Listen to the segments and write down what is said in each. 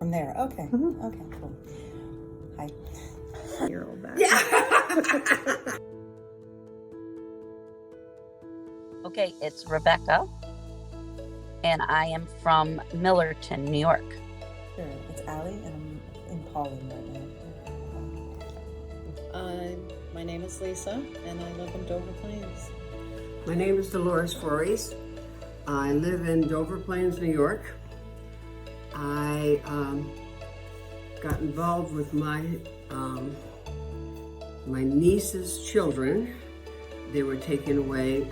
From there, okay. Mm-hmm. Okay, cool. Hi. You're old back. Yeah. Okay, it's Rebecca, and I am from Millerton, New York. Sure, it's Allie, and I'm in Pauling right now. My name is Lisa, and I live in Dover Plains. My name is Dolores Flores. I live in Dover Plains, New York. I got involved with my niece's children. They were taken away,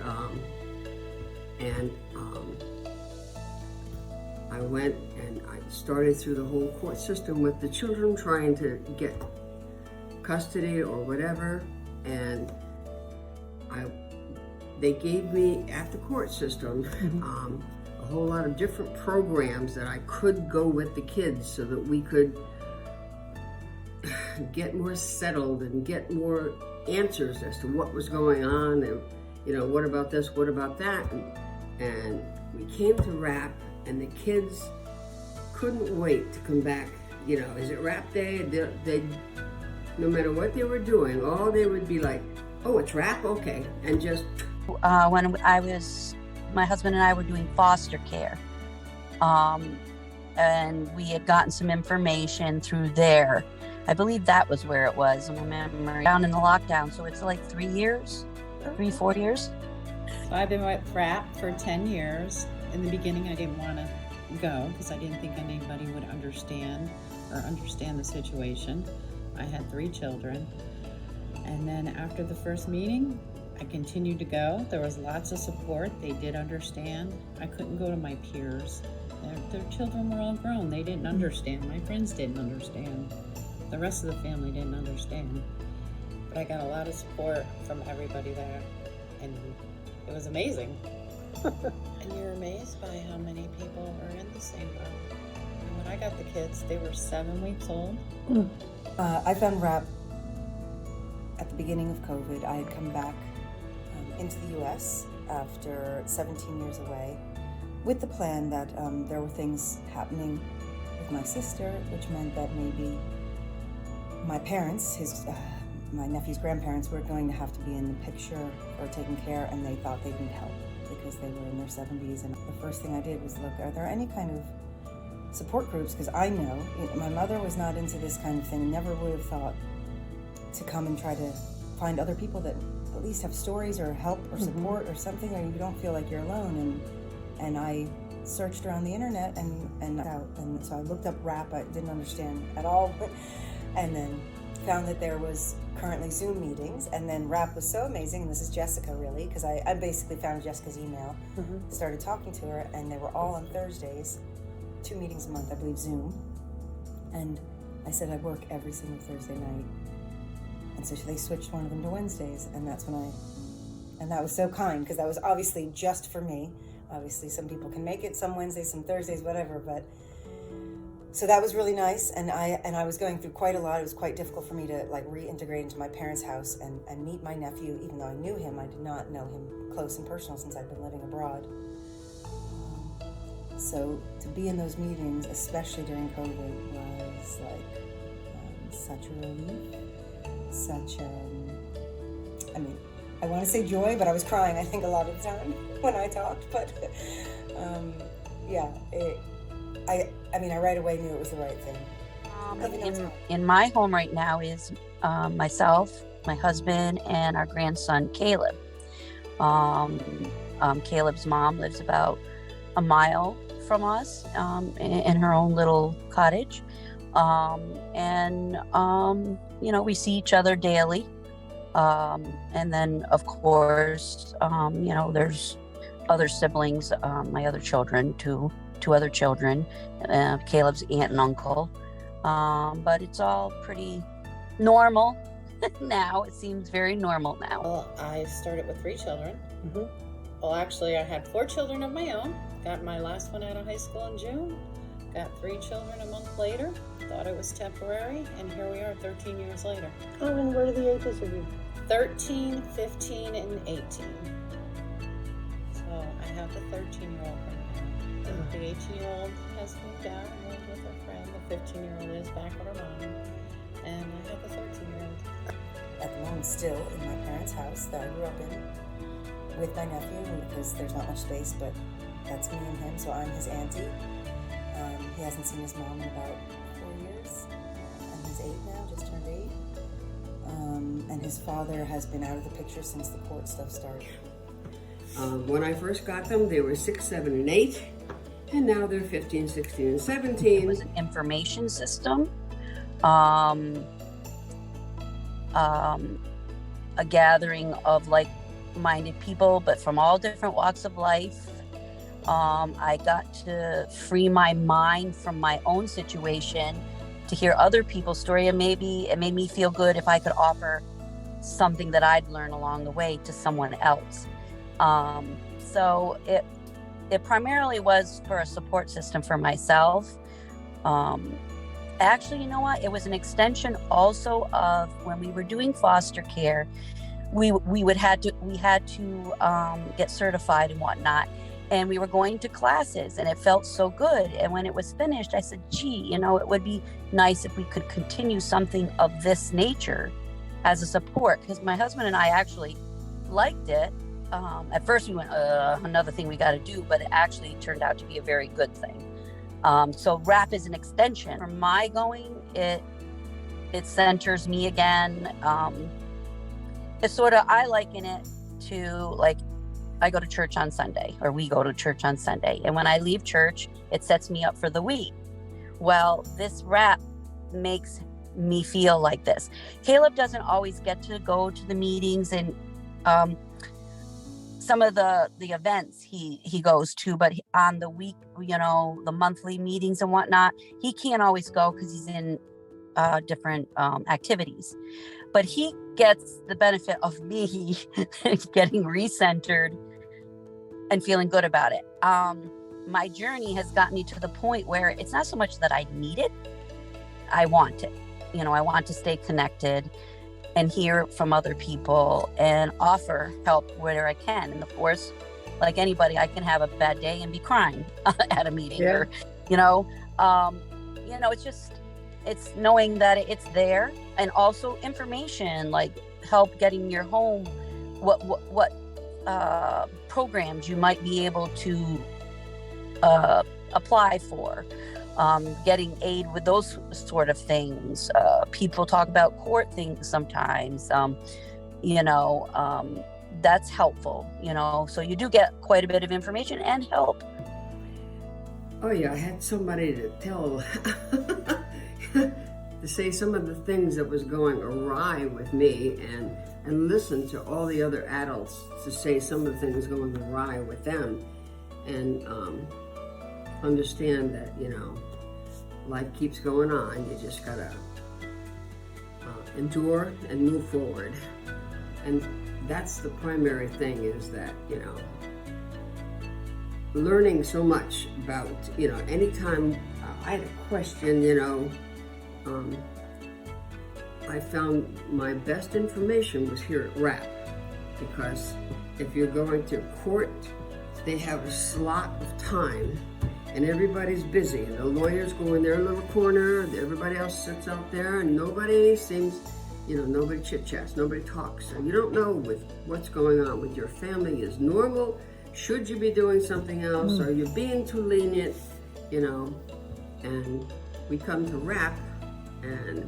and I went and I started through the whole court system with the children, trying to get custody or whatever, and they gave me, at the court system, a whole lot of different programs that I could go with the kids so that we could get more settled and get more answers as to what was going on, and what about this, what about that, and we came to RAPP, and the kids couldn't wait to come back. Is it RAPP day? They no matter what they were doing, all they would be like, oh, it's RAPP, okay, and just When my husband and I were doing foster care, and we had gotten some information through there. I believe that was where it was, in my memory, down in the lockdown. So it's like 4 years. So I've been with RAPP for 10 years. In the beginning, I didn't want to go because I didn't think anybody would understand the situation. I had 3 children. And then after the first meeting, I continued to go. There was lots of support. They did understand. I couldn't go to my peers. Their children were all grown. They didn't understand. My friends didn't understand. The rest of the family didn't understand. But I got a lot of support from everybody there, and it was amazing. And you're amazed by how many people are in the same boat. And when I got the kids, they were 7 weeks old. I found RAPP at the beginning of COVID. I had come back into the U.S. after 17 years away with the plan that there were things happening with my sister, which meant that maybe my parents, my nephew's grandparents, were going to have to be in the picture or taking care, and they thought they'd need help because they were in their 70s. And the first thing I did was look, are there any kind of support groups? Because I know my mother was not into this kind of thing, never would have thought to come and try to find other people that at least have stories or help or support or something, or you don't feel like you're alone. And I searched around the internet and so I looked up RAPP. I didn't understand at all, and then found that there was currently Zoom meetings, and then RAPP was so amazing, and this is Jessica really, because I basically found Jessica's email, started talking to her, and they were all on Thursdays, 2 meetings a month, I believe, Zoom. And I said I work every single Thursday night, and so they switched one of them to Wednesdays, and that's when and that was so kind, because that was obviously just for me. Obviously some people can make it some Wednesdays, some Thursdays, whatever, but so that was really nice. And I was going through quite a lot. It was quite difficult for me to reintegrate into my parents' house and meet my nephew. Even though I knew him, I did not know him close and personal since I'd been living abroad. So to be in those meetings, especially during COVID, was such a relief. I want to say joy, but I was crying, I think, a lot of the time when I talked. But I right away knew it was the right thing. In my home right now is myself, my husband, and our grandson, Caleb. Caleb's mom lives about a mile from us in her own little cottage. We see each other daily. And then, of course, there's other siblings, my other children, two other children, Caleb's aunt and uncle. But it's all pretty normal now. It seems very normal now. Well, I started with 3 children. Well, actually, I had 4 children of my own. Got my last one out of high school in June. Got 3 children a month later. Thought it was temporary, and here we are 13 years later. Oh, and what are the ages of you? 13, 15, and 18. So I have the 13-year-old grandbaby. The 18-year-old has moved out and lived with her friend. The 15-year-old is back with her mom. And I have the 13-year-old. At the moment, still in my parents' house that I grew up in with my nephew, because there's not much space, but that's me and him, so I'm his auntie. He hasn't seen his mom in about 4 years, and he's 8 now, just turned 8. And his father has been out of the picture since the court stuff started. When I first got them, they were 6, 7, and 8, and now they're 15, 16, and 17. It was an information system, a gathering of like-minded people, but from all different walks of life. I got to free my mind from my own situation to hear other people's story, and maybe it made me feel good if I could offer something that I'd learned along the way to someone else. So it primarily was for a support system for myself. Actually, you know what? It was an extension also of when we were doing foster care. We had to get certified and whatnot. And we were going to classes, and it felt so good. And when it was finished, I said, gee, it would be nice if we could continue something of this nature as a support, because my husband and I actually liked it. At first we went, another thing we got to do, but it actually turned out to be a very good thing. So RAPP is an extension. For my going, it centers me again. It's sort of, I liken it to like, I go to church on Sunday, or we go to church on Sunday. And when I leave church, it sets me up for the week. Well, this RAPP makes me feel like this. Caleb doesn't always get to go to the meetings and some of the events he goes to, but on the week, the monthly meetings and whatnot, he can't always go because he's in different activities. But he gets the benefit of me getting recentered and feeling good about it. My journey has gotten me to the point where it's not so much that I need it, I want it. I want to stay connected and hear from other people and offer help where I can. And of course, like anybody, I can have a bad day and be crying at a meeting, or, it's knowing that it's there, and also information like help getting your home, what programs you might be able to apply for, getting aid with those sort of things. People talk about court things sometimes, that's helpful, so you do get quite a bit of information and help. Oh yeah, I had somebody to tell, to say some of the things that was going awry with me, and listen to all the other adults to say some of the things going awry with them, and understand that, life keeps going on. You just gotta endure and move forward. And that's the primary thing, is that, learning so much about, anytime I had a question, I found my best information was here at RAPP, because if you're going to court, they have a slot of time and everybody's busy, and the lawyers go in their little corner, everybody else sits out there, and nobody seems, nobody chit-chats, nobody talks. So you don't know with what's going on with your family is normal. Should you be doing something else? Are you being too lenient? And we come to RAPP, and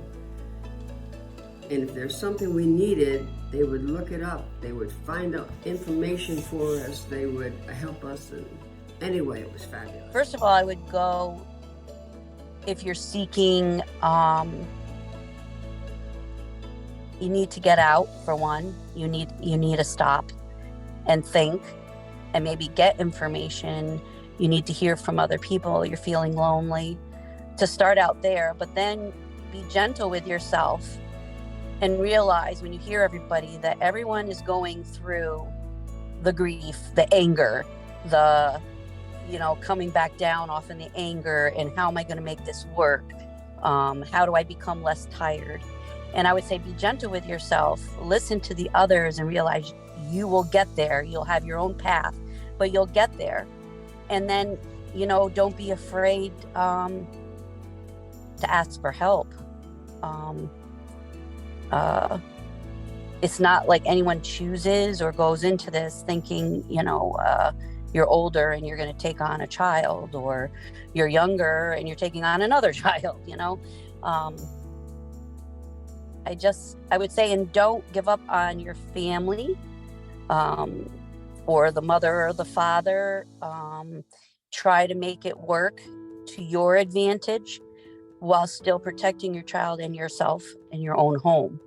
if there's something we needed, they would look it up. They would find out information for us. They would help us. And anyway, it was fabulous. First of all, I would go, if you're seeking, you need to get out, for one. You need to stop and think and maybe get information. You need to hear from other people. You're feeling lonely, to start out there, but then be gentle with yourself and realize when you hear everybody that everyone is going through the grief, the anger, the, coming back down off in the anger, and how am I going to make this work? How do I become less tired? And I would say, be gentle with yourself, listen to the others, and realize you will get there. You'll have your own path, but you'll get there. and then, you know, don't be afraid to ask for help. It's not like anyone chooses or goes into this thinking, you know, you're older and you're going to take on a child, or you're younger and you're taking on another child, you know. I would say, and don't give up on your family, or the mother or the father. Try to make it work to your advantage while still protecting your child and yourself in your own home.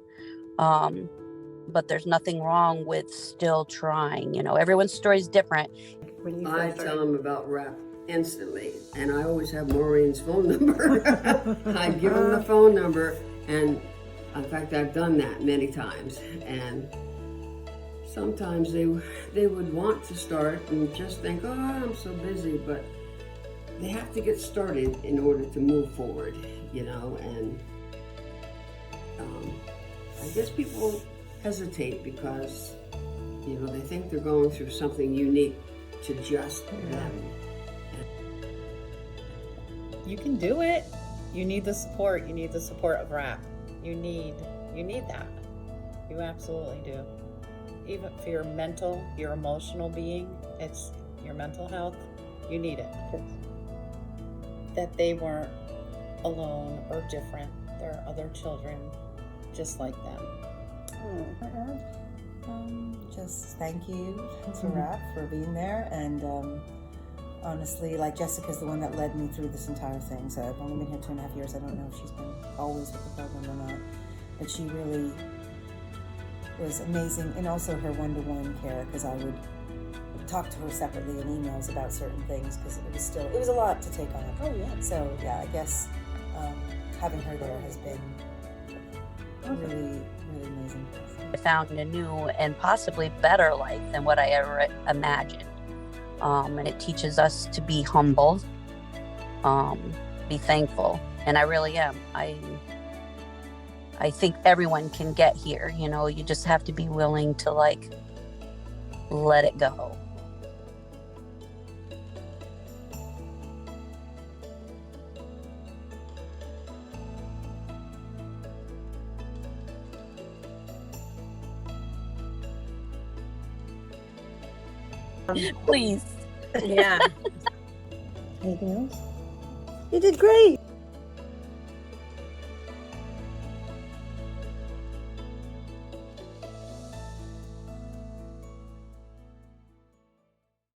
But there's nothing wrong with still trying. You know, everyone's story is different. When you I first tell started? them about RAPP instantly, and I always have Maureen's phone number. I give them the phone number, and in fact, I've done that many times. And sometimes they would want to start and just think, oh, I'm so busy, but they have to get started in order to move forward, you know. And I guess people hesitate because, you know, they think they're going through something unique to just them. You can do it. You need the support. You need the support of RAPP. You need that. You absolutely do. Even for your mental, your emotional being, it's your mental health, you need it. That they weren't alone or different. There are other children just like them. Just thank you to RAPP for being there, and honestly, like, Jessica's the one that led me through this entire thing, so I've only been here 2.5 years. I don't know if she's been always with the program or not, but she really was amazing, and also her one-to-one care, because I would talk to her separately in emails about certain things, because it was a lot to take on. Oh yeah. So yeah, I guess having her there has been really, really amazing. I found a new and possibly better life than what I ever imagined. And it teaches us to be humble, be thankful. And I really am. I think everyone can get here, you know, you just have to be willing to, like, let it go. Please. Yeah. Anything else? You did great.